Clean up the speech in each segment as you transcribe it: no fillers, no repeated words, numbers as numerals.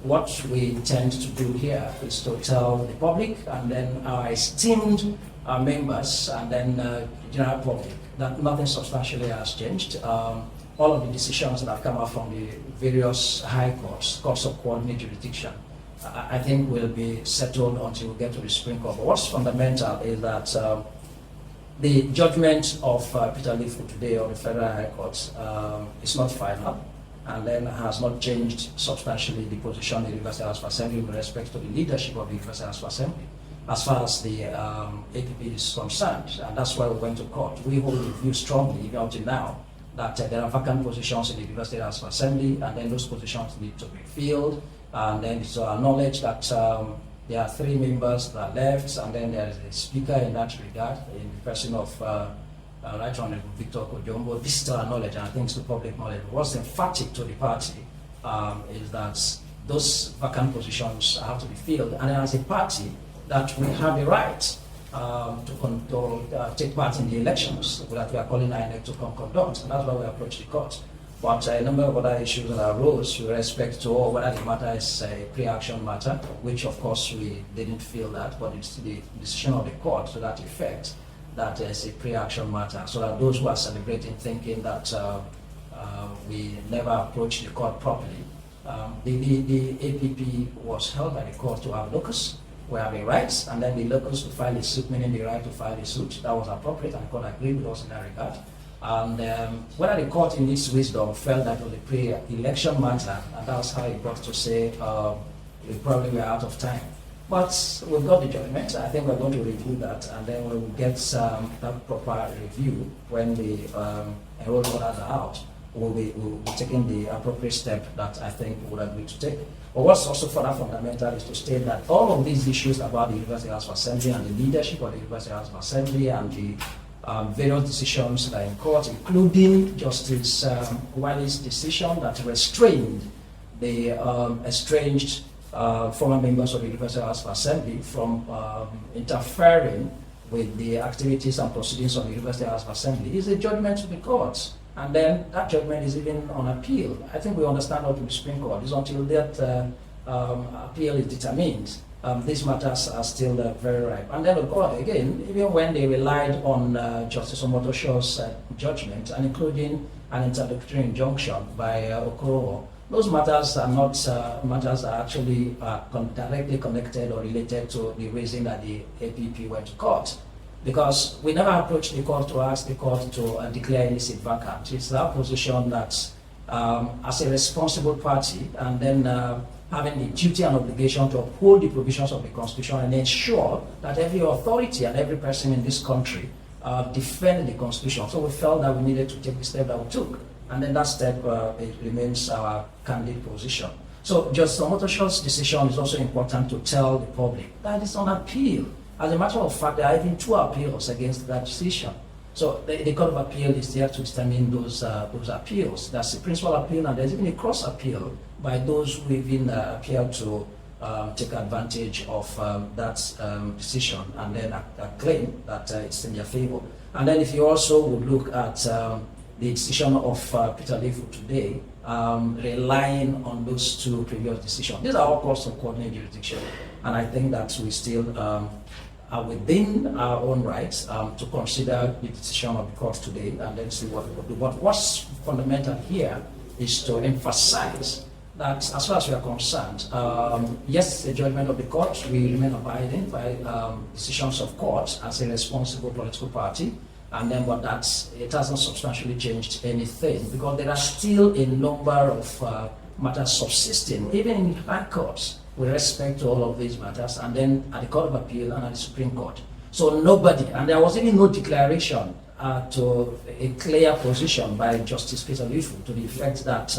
what we intend to do here is to tell the public and then our esteemed members and then general public that nothing substantially has changed. All of the decisions that have come out from the various high courts, courts of coordinate jurisdiction, I think will be settled until we get to the Supreme Court. But what's fundamental is that the judgment of Peter Lifu today on the Federal High Court is not final, and then has not changed substantially the position of the University House of Assembly with respect to the leadership of the University House of Assembly, as far as the APP is concerned. And that's why we went to court. We hold the view strongly, even up to now, that there are vacant positions in the University House of Assembly, and then those positions need to be filled. And then it's our knowledge that there are 3 members that left, and then there is a speaker in that regard, in the person of Right Honorable Victor Kojombo. This is our knowledge, and I think it's the public knowledge. What's emphatic to the party is that those vacant positions have to be filled, and as a party, that we have a right to take part in the elections that we are calling INEC to conduct, and that's why we approach the court. But a number of other issues that arose with respect to whether the matter is a pre-action matter, which of course we didn't feel that, but it's the decision of the court to that effect that is a pre-action matter, so that those who are celebrating thinking that we never approached the court properly. The APP was held by the court to have locus. We have a right, and then the locus to file a suit, meaning the right to file a suit. That was appropriate, and the court agreed with us in that regard. And whether the court in its wisdom felt that was a pre-election matter, and that's how it got to say we probably were out of time. But we've got the judgment. I think we're going to review that, and then we will get that proper review when the enrolled orders are out. We'll be taking the appropriate step that I think we would agree to take. But what's also further fundamental is to state that all of these issues about the University House of Assembly and the leadership of the University House of Assembly and the various decisions that are in court, including Justice Wiley's decision that restrained the estranged former members of the University House of Assembly from interfering with the activities and proceedings of the University House of Assembly, is a judgment to the courts. And then that judgment is even on appeal. I think we understand how to the Supreme Court. It's until that appeal is determined. These matters are still very ripe. And then, of course, again, even when they relied on Justice Omotosho's judgment, and including an interdictory injunction by Okoro, those matters are not matters that are actually directly connected or related to the reason that the APP went to court. Because we never approached the court to ask the court to declare any seat vacant. It's our position that as a responsible party, and then having the duty and obligation to uphold the provisions of the Constitution and ensure that every authority and every person in this country defend the Constitution. So we felt that we needed to take the step that we took. And then that step it remains our candid position. So Justice Omotosho's decision is also important to tell the public that it's on appeal. As a matter of fact, there are even 2 appeals against that decision. So the Court of Appeal is there to determine those appeals. That's the principal appeal, and there's even a cross appeal by those who even appear to take advantage of that decision and then claim that it's in their favor. And then if you also would look at the decision of Peter Lifu today, relying on those 2 previous decisions. These are all courts of coordinate jurisdiction, and I think that we still are within our own rights to consider the decision of the court today and then see what we will do. But what's fundamental here is to emphasize that as far as we are concerned, yes, the judgment of the court, we remain abiding by decisions of court as a responsible political party. And then, but it hasn't substantially changed anything, because there are still a number of matters subsisting, even in high courts, with respect to all of these matters, and then at the Court of Appeal and at the Supreme Court. So nobody, and there was even no declaration to a clear position by Justice Peter Lifu to the effect that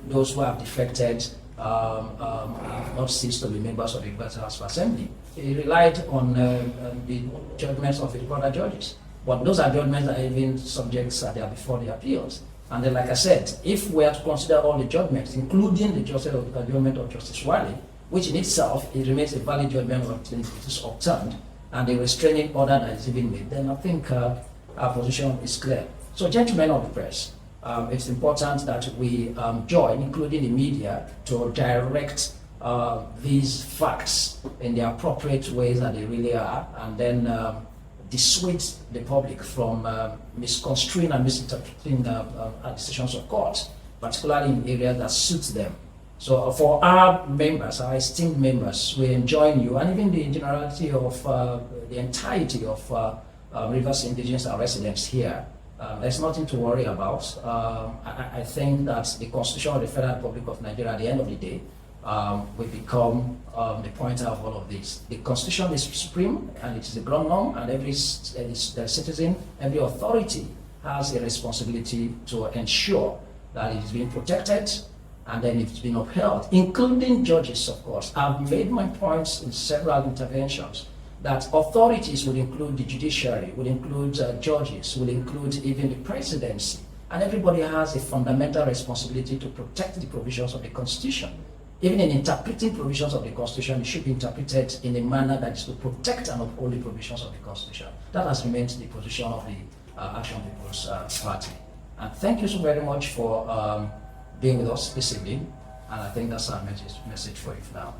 those who have defected not cease to be members of the University House of Assembly. He relied on the judgments of the other judges. But those are judgments that are even subjects that are before the appeals. And then, like I said, if we are to consider all the judgments, including the judgment of Justice Wiley, which in itself, it remains a valid judgment until it is overturned, and the restraining order that is even made, then I think our position is clear. So, gentlemen of the press, it's important that we join, including the media, to direct these facts in the appropriate ways that they really are, and then dissuade the public from misconstruing and misinterpreting decisions of court, particularly in areas that suit them. So for our members, our esteemed members, we enjoin you, and even the generality of the entirety of Rivers indigenous residents here, there's nothing to worry about. I think that the Constitution of the Federal Republic of Nigeria, at the end of the day, will become the pointer of all of this. The Constitution is supreme, and it is the ground norm, and every citizen, every authority has a responsibility to ensure that it is being protected, and then it's been upheld, including judges, of course. I've made my points in several interventions that authorities will include the judiciary, will include judges, will include even the presidency, and everybody has a fundamental responsibility to protect the provisions of the Constitution. Even in interpreting provisions of the Constitution, it should be interpreted in a manner that is to protect and uphold the provisions of the Constitution. That has remained the position of the Action People's Party. And thank you so very much for being with us this evening, and I think that's our message for you now.